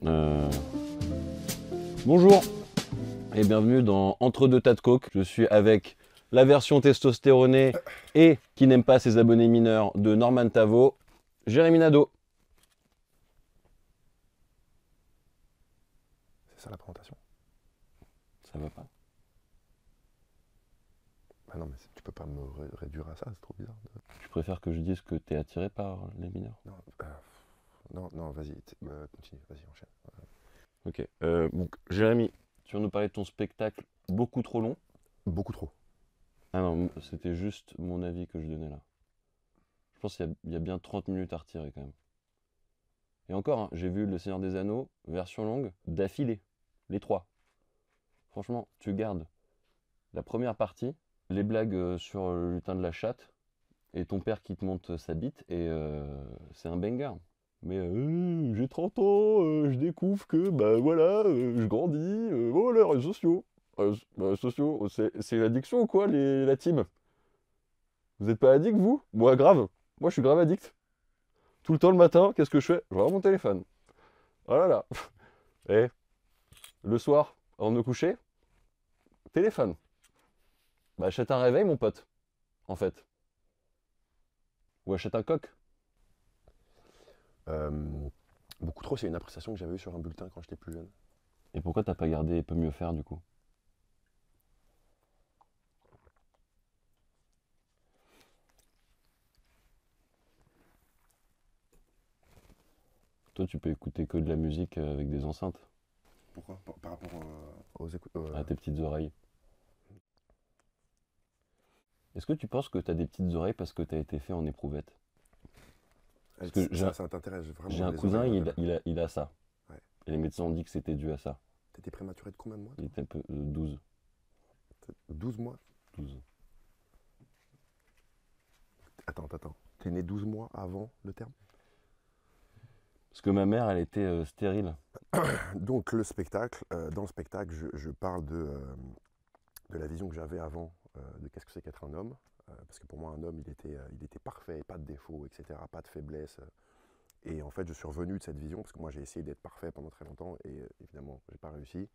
Euh, Bonjour et bienvenue dans Entre deux tas de coke. Je suis avec la version testostéronée et qui n'aime pas ses abonnés mineurs de Norman Tavo, Jérémy Nadeau. C'est ça la présentation? Ça va pas? Bah non, mais tu peux pas me réduire à ça, c'est trop bizarre. Tu préfères que je dise que t'es attiré par les mineurs? Non, non, vas-y, continue, vas-y, enchaîne. Ok. Donc, Jérémy, tu vas nous parler de ton spectacle beaucoup trop long. Beaucoup trop. Ah non, c'était juste mon avis que je donnais là. Je pense qu'il y a bien 30 minutes à retirer quand même. Et encore, hein, j'ai vu Le Seigneur des Anneaux, version longue, d'affilée. Les trois. Franchement, tu gardes la première partie, les blagues sur le lutin de la chatte, et ton père qui te monte sa bite, et c'est un banger. Mais j'ai 30 ans, je découvre que, bah voilà, je grandis, voilà, réseaux sociaux. Réseaux sociaux, c'est l'addiction ou quoi, la team? Vous êtes pas addict, vous? Moi, grave. Moi, je suis grave addict. Tout le temps le matin, qu'est-ce que je fais? Je regarde mon téléphone. Oh là là. Et le soir, avant de me coucher, téléphone. Bah, achète un réveil, mon pote, en fait. Ou achète un coq. Euh, Beaucoup trop, c'est une appréciation que j'avais eue sur un bulletin quand j'étais plus jeune. Et pourquoi t'as pas gardé Peut mieux faire, du coup? Toi, tu peux écouter que de la musique avec des enceintes Pourquoi? Par rapport aux écoutes. à tes petites oreilles. Est-ce que tu penses que t'as des petites oreilles parce que t'as été fait en éprouvette? Parce que Ça t'intéresse j'ai vraiment un les cousin, oreilles. il a ça. Ouais. Et les médecins ont dit que c'était dû à ça. T'étais prématuré de combien de mois, Il toi? était un peu 12. 12 mois? 12. Attends. T'es né 12 mois avant le terme? Parce que ma mère, elle était stérile. Donc, dans le spectacle, je parle de la vision que j'avais avant de qu'est-ce que c'est qu'être un homme. Parce que pour moi, un homme, il était parfait, pas de défaut, etc., pas de faiblesse. Et en fait, je suis revenu de cette vision, parce que moi, j'ai essayé d'être parfait pendant très longtemps, et évidemment, j'ai pas réussi.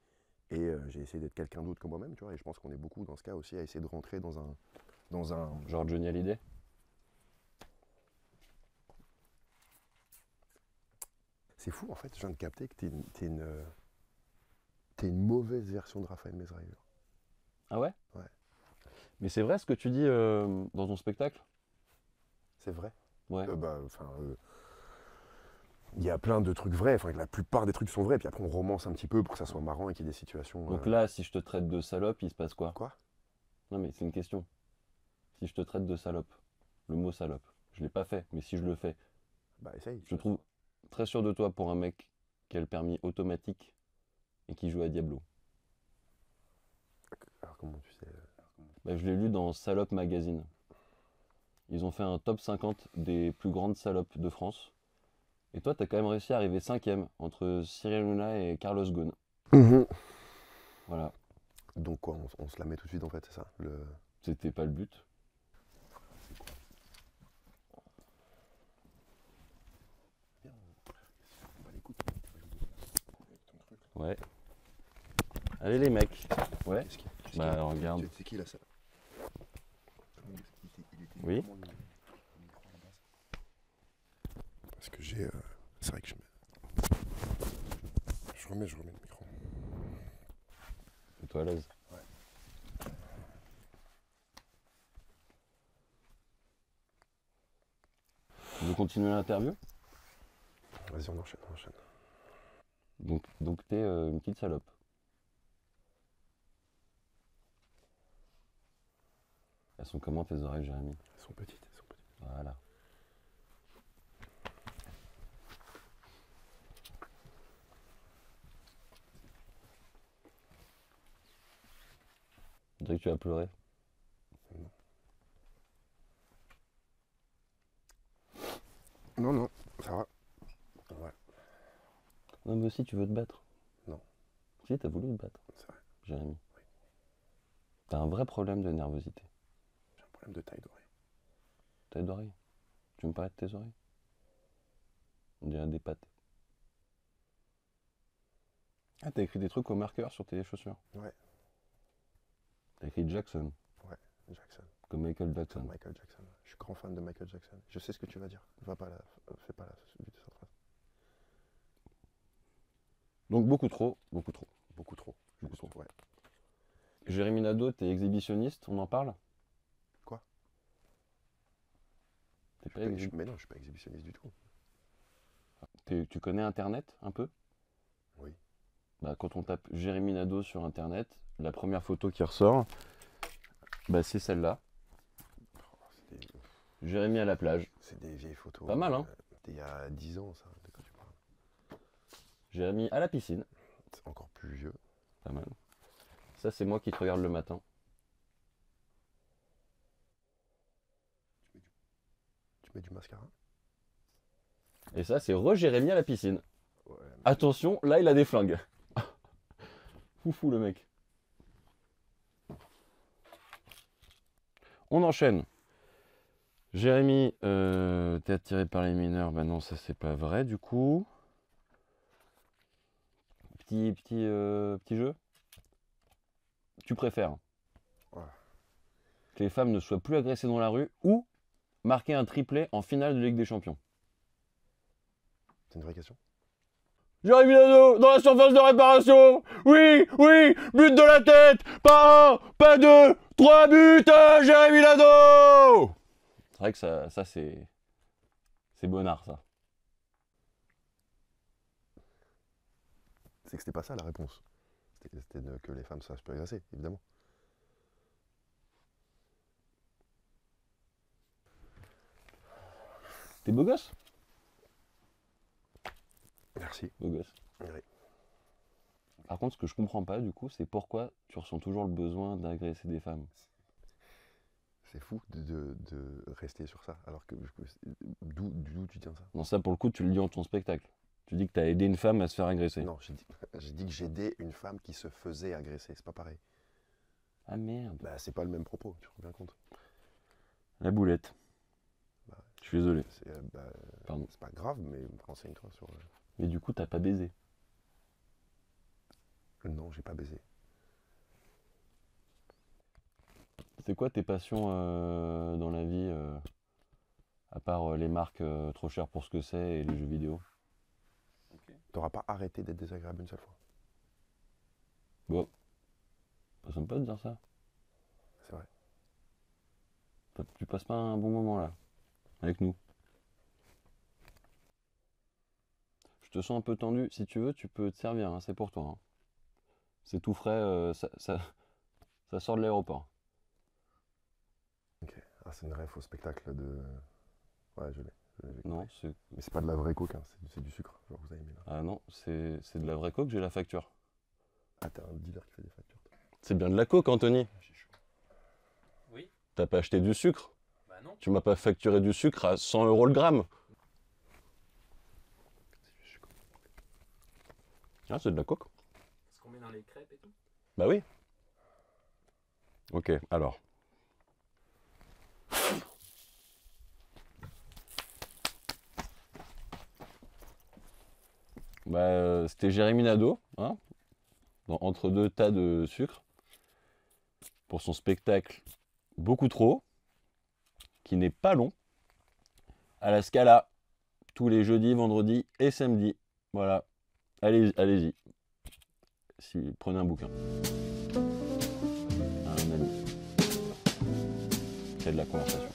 Et j'ai essayé d'être quelqu'un d'autre que moi-même, tu vois. Et je pense qu'on est beaucoup dans ce cas aussi à essayer de rentrer dans un. Genre Johnny Hallyday. C'est fou, en fait, je viens de capter que t'es une mauvaise version de Raphaël Mesrahier. Ah ouais? Ouais, Mais c'est vrai ce que tu dis dans ton spectacle? c'est vrai. Ouais. Enfin, il y a plein de trucs vrais, enfin la plupart des trucs sont vrais, puis après on romance un petit peu pour que ça soit marrant et qu'il y ait des situations. Donc là, si je te traite de salope, il se passe quoi? Quoi? Non mais c'est une question. Si je te traite de salope, le mot salope, je l'ai pas fait, mais si je le fais, Bah essaye. je te trouve très sûr de toi pour un mec qui a le permis automatique et qui joue à Diablo. Alors comment tu sais? Bah, je l'ai lu dans Salope Magazine. Ils ont fait un top 50 des plus grandes salopes de France. Et toi, t'as quand même réussi à arriver cinquième entre Cyril Hanouna et Carlos Ghosn. Mhm. Voilà, Donc quoi, on se la met tout de suite en fait, c'est ça c'était pas le but. Ouais. Allez les mecs. Ouais. Bah regarde. C'est qui là ça? Oui. Parce que j'ai. C'est vrai que je remets le micro. Mets-toi à l'aise. Ouais. Tu veux continuer l'interview? Vas-y, on enchaîne, on enchaîne. Donc t'es une petite salope. Elles sont comment tes oreilles, Jérémy? Elles sont petites, elles sont petites. Voilà. On dirait que tu vas pleurer. Non, non, ça va. Ouais, Non mais aussi tu veux te battre. non, Si, t'as voulu te battre, c'est vrai. Jérémy. T'as un vrai problème de nervosité. J'ai un problème de taille d'oreille. Taille d'oreille. Tu veux me parler de tes oreilles? On dirait des pattes. Ah, t'as écrit des trucs au marqueur sur tes chaussures? Ouais. T'as écrit Jackson, Jackson. comme Michael Jackson. Michael Jackson. Je suis grand fan de Michael Jackson. Je sais ce que tu vas dire. Va pas là. Fais pas la vite cette phrase. Donc beaucoup trop, Beaucoup trop. beaucoup trop. Ouais. Jérémy Nadeau, t'es exhibitionniste, on en parle? Quoi? T'es pas Mais non, je suis pas exhibitionniste du tout. Tu connais Internet un peu? Oui. Bah, quand on tape Jérémy Nadeau sur Internet, la première photo qui ressort, bah, c'est celle-là. C'est des, Jérémy à la plage. c'est des vieilles photos. Pas mal, hein? Il y a 10 ans, ça. De quoi tu parles? Jérémy à la piscine. C'est encore plus vieux. Pas mal. Ça, c'est moi qui te regarde le matin. Tu mets du mascara? Et ça, c'est re-Jérémy à la piscine. Ouais. Attention, là, il a des flingues. Foufou, le mec. On enchaîne. Jérémy, t'es attiré par les mineurs. Bah non, ça, c'est pas vrai, du coup. Petit jeu. Tu préfères Ouais. que les femmes ne soient plus agressées dans la rue ou marquer un triplé en finale de Ligue des Champions? C'est une vraie question? Jérémy Nadeau, dans la surface de réparation. Oui, oui, but de la tête. Pas un, pas deux, 3 buts, Jérémy Nadeau. C'est vrai que ça c'est bonnard, ça. C'est que c'était pas ça la réponse. C'était que les femmes sachent plus agresser, évidemment. T'es beau gosse? Merci. Beau gosse. Oui. Par contre, ce que je comprends pas, du coup, c'est pourquoi tu ressens toujours le besoin d'agresser des femmes. C'est fou de rester sur ça. Alors que d'où tu tiens ça? Non, ça, pour le coup, tu le dis en ton spectacle. Tu dis que t'as aidé une femme à se faire agresser. Non, j'ai dit que j'aidais une femme qui se faisait agresser. C'est pas pareil. Ah merde. Bah, c'est pas le même propos, tu te rends bien compte. La boulette. Bah, Je suis désolé. Pardon. C'est pas grave, mais renseigne-toi sur. Mais du coup, t'as pas baisé. Non, j'ai pas baisé. C'est quoi tes passions dans la vie, à part les marques trop chères pour ce que c'est et les jeux vidéo? T'auras pas arrêté d'être désagréable une seule fois. Bon, ça me pas de dire ça. C'est vrai. Tu passes pas un bon moment là, avec nous. Je te sens un peu tendu. Si tu veux, tu peux te servir, hein, c'est pour toi. Hein. C'est tout frais, ça sort de l'aéroport. Ok. Ah, c'est une ref au spectacle de. Ouais, je l'ai. Non, c'est... Mais c'est pas de la vraie coke, hein, c'est du sucre. Genre, vous avez mis là. Ah non, c'est de la vraie coke, j'ai la facture. Ah, t'es un dealer qui fait des factures, toi. C'est bien de la coke, Anthony. Ah, je suis chaud. Oui. T'as pas acheté du sucre? Bah non. Tu m'as pas facturé du sucre à 100 € le gramme. C'est du sucre. Ah, c'est de la coke? Ce qu'on met dans les crêpes et tout. Bah oui. Ok, alors. Bah, c'était Jérémy Nadeau, hein, dans Entre deux tas de sucre, pour son spectacle Beaucoup trop, qui n'est pas long, à la Scala, tous les jeudis, vendredis et samedis. Voilà, allez-y. Prenez un bouquin. Un ami. C'est de la conversation.